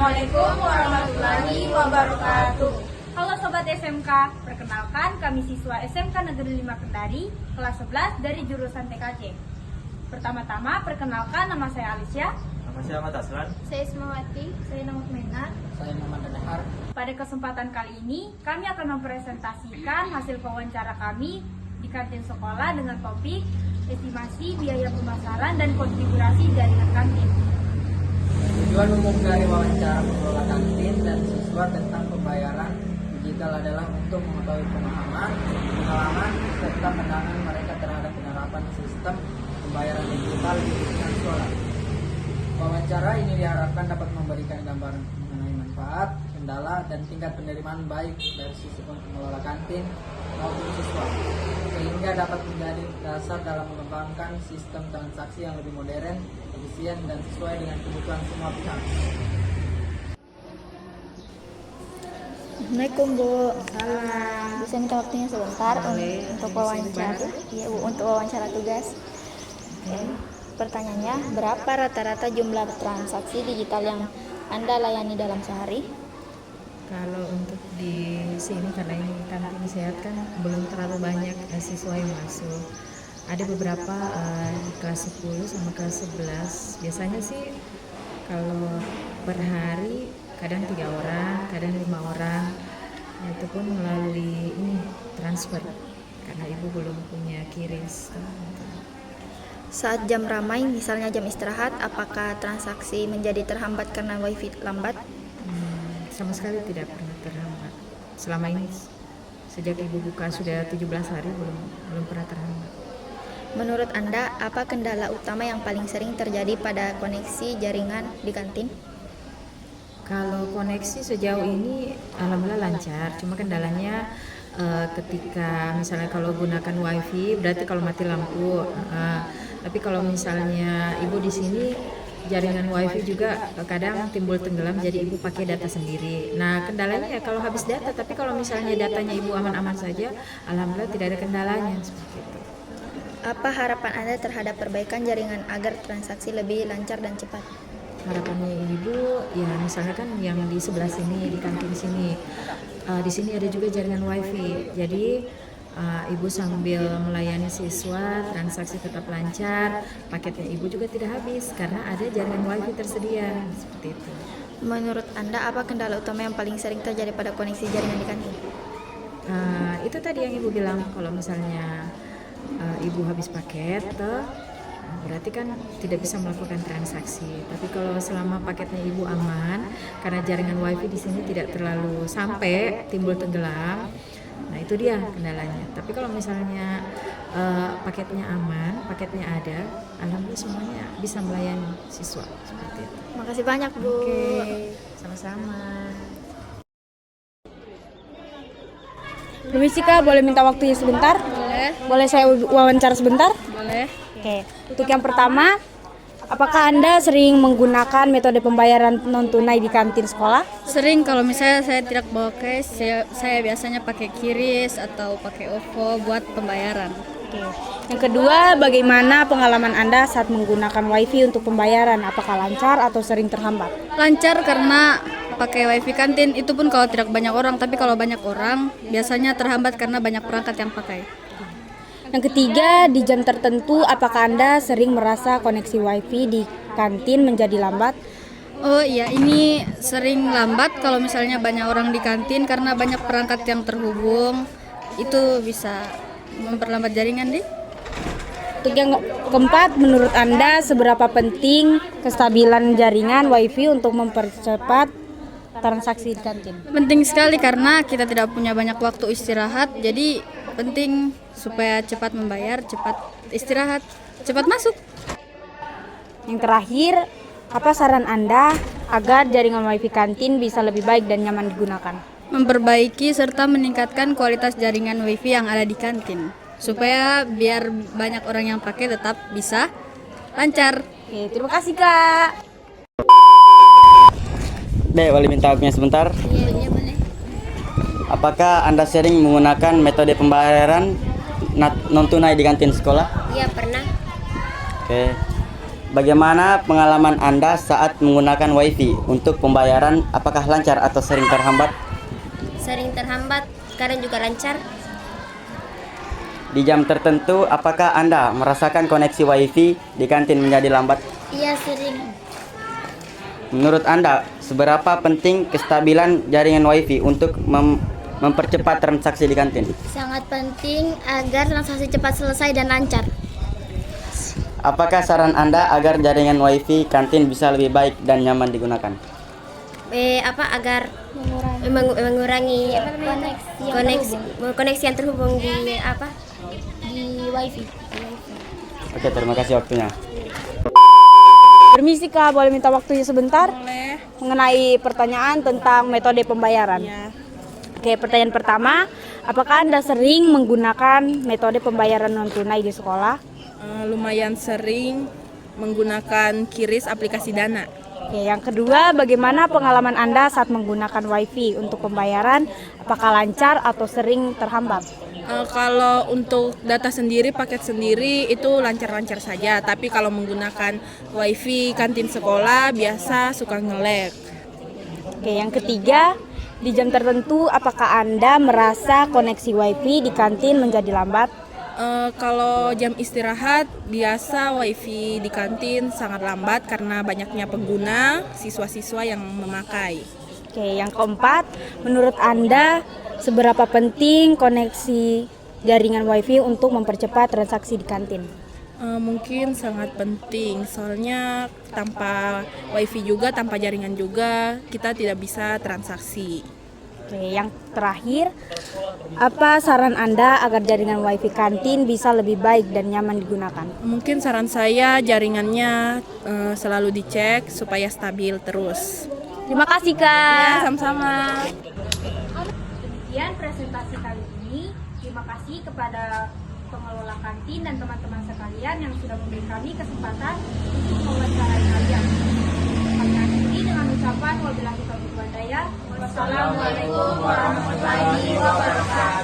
Assalamualaikum warahmatullahi wabarakatuh. Halo Sobat SMK, perkenalkan kami siswa SMK Negeri 5 Kendari, kelas 11 dari jurusan TKC. Pertama-tama, perkenalkan nama saya Alicia. Nama saya Ahmad Aslan. Saya Ismawati. Saya Nama Mena. Saya Muhammad Dadahar. Pada kesempatan kali ini, kami akan mempresentasikan hasil wawancara kami di kantin sekolah dengan topik estimasi biaya pemasaran dan konfigurasi jaringan kantin. Tujuan umum dari wawancara pengelola kantin dan siswa tentang pembayaran digital adalah untuk mengetahui pemahaman, pengalaman, serta pandangan mereka terhadap penerapan sistem pembayaran digital di lingkungan sekolah. Wawancara ini diharapkan dapat memberikan gambaran mengenai manfaat, kendala, dan tingkat penerimaan baik dari sisi pengelola kantin maupun siswa, sehingga dapat menjadi dasar dalam mengembangkan sistem transaksi yang lebih modern, efisien, dan sesuai dengan kebutuhan semua pihak. Assalamualaikum Bu. Salam. Bisa minta waktunya sebentar untuk wawancara? Iya Bu, untuk wawancara tugas. Oke. Pertanyaannya, berapa rata-rata jumlah transaksi digital yang Anda layani dalam sehari? Kalau untuk di sini karena ini kantin sehat kan belum terlalu banyak siswa yang masuk. Ada beberapa di kelas 10 sama kelas 11. Biasanya sih kalau per hari kadang 3 orang, kadang 5 orang. Itu pun melalui ini transfer karena ibu belum punya QRIS. Saat jam ramai, misalnya jam istirahat, apakah transaksi menjadi terhambat karena wifi lambat? Sama sekali tidak pernah terhambat. Selama ini sejak ibu buka sudah 17 hari belum pernah terhambat. Menurut Anda, apa kendala utama yang paling sering terjadi pada koneksi jaringan di kantin? Kalau koneksi sejauh ini alhamdulillah lancar, cuma kendalanya ketika misalnya kalau gunakan wifi berarti kalau mati lampu. Tapi kalau misalnya ibu di sini jaringan wifi juga kadang timbul tenggelam, jadi ibu pakai data sendiri. Nah kendalanya ya kalau habis data, tapi kalau misalnya datanya ibu aman-aman saja, alhamdulillah tidak ada kendalanya seperti itu. Apa harapan Anda terhadap perbaikan jaringan agar transaksi lebih lancar dan cepat? Harapannya ibu ya misalnya kan yang di sebelah sini di kantin sini, di sini ada juga jaringan wifi, jadi ibu sambil melayani siswa transaksi tetap lancar, paketnya ibu juga tidak habis karena ada jaringan wifi tersedia seperti itu. Menurut Anda, apa kendala utama yang paling sering terjadi pada koneksi jaringan di kantin? Itu tadi yang ibu bilang, kalau misalnya ibu habis paket berarti kan tidak bisa melakukan transaksi. Tapi kalau selama paketnya ibu aman, karena jaringan wifi di sini tidak terlalu sampai timbul tenggelam, nah itu dia kendalanya. Tapi kalau misalnya paketnya aman, paketnya ada, alhamdulillah semuanya bisa melayani siswa seperti itu. Makasih banyak Bu. Oke, sama-sama. Permisi Kak, boleh minta waktunya sebentar? Boleh. Boleh saya wawancara sebentar? Boleh. Oke, untuk yang pertama, apakah Anda sering menggunakan metode pembayaran non-tunai di kantin sekolah? Sering kalau misalnya saya tidak bawa cash, saya biasanya pakai QRIS atau pakai OVO buat pembayaran. Oke. Yang kedua, bagaimana pengalaman Anda saat menggunakan WiFi untuk pembayaran? Apakah lancar atau sering terhambat? Lancar karena pakai WiFi kantin, itu pun kalau tidak banyak orang, tapi kalau banyak orang biasanya terhambat karena banyak perangkat yang pakai. Yang ketiga, di jam tertentu, apakah Anda sering merasa koneksi WiFi di kantin menjadi lambat? Oh iya, ini sering lambat kalau misalnya banyak orang di kantin karena banyak perangkat yang terhubung. Itu bisa memperlambat jaringan deh. Untuk yang keempat, menurut Anda seberapa penting kestabilan jaringan WiFi untuk mempercepat transaksi di kantin? Penting sekali karena kita tidak punya banyak waktu istirahat, jadi penting supaya cepat membayar, cepat istirahat, cepat masuk. Yang terakhir, apa saran Anda agar jaringan WiFi kantin bisa lebih baik dan nyaman digunakan? Memperbaiki serta meningkatkan kualitas jaringan WiFi yang ada di kantin, supaya biar banyak orang yang pakai tetap bisa lancar. Oke, terima kasih Kak. Dek, boleh minta waktunya sebentar? Iya boleh. Apakah Anda sering menggunakan metode pembayaran non tunai di kantin sekolah? Iya pernah. Oke. bagaimana pengalaman Anda saat menggunakan WiFi untuk pembayaran? Apakah lancar atau sering terhambat? Sering terhambat, kadang juga lancar. Di jam tertentu, apakah Anda merasakan koneksi WiFi di kantin menjadi lambat? Iya, sering. Menurut Anda, seberapa penting kestabilan jaringan WiFi untuk mempercepat transaksi di kantin? Sangat penting agar transaksi cepat selesai dan lancar. Apakah saran Anda agar jaringan WiFi kantin bisa lebih baik dan nyaman digunakan? Agar mengurangi koneksi yang terhubung di WiFi. Oke, terima kasih waktunya. Permisi Kak, boleh minta waktunya sebentar? Boleh. Mengenai pertanyaan tentang metode pembayaran. Ya. Oke, pertanyaan pertama, apakah Anda sering menggunakan metode pembayaran non tunai di sekolah? Lumayan sering menggunakan QRIS aplikasi Dana. Oke, yang kedua, bagaimana pengalaman Anda saat menggunakan WiFi untuk pembayaran? Apakah lancar atau sering terhambat? Kalau untuk data sendiri, paket sendiri itu lancar-lancar saja. Tapi kalau menggunakan WiFi kantin sekolah biasa suka nge-lag. Oke, yang ketiga, di jam tertentu apakah Anda merasa koneksi WiFi di kantin menjadi lambat? Kalau jam istirahat biasa WiFi di kantin sangat lambat karena banyaknya pengguna, siswa-siswa yang memakai. Oke, yang keempat, menurut Anda seberapa penting koneksi jaringan WiFi untuk mempercepat transaksi di kantin? Mungkin sangat penting, soalnya tanpa WiFi juga, tanpa jaringan juga, kita tidak bisa transaksi. Oke, yang terakhir, apa saran Anda agar jaringan WiFi kantin bisa lebih baik dan nyaman digunakan? Mungkin saran saya jaringannya selalu dicek supaya stabil terus. Terima kasih Kak. Ya, sama-sama. Demikian presentasi kali ini. Terima kasih kepada pengelola kantin dan teman-teman sekalian yang sudah memberi kami kesempatan untuk mewawancarai kalian. Kami akhiri dengan ucapan wabillahi taufiq wal hidayah. Wassalamualaikum warahmatullahi wabarakatuh.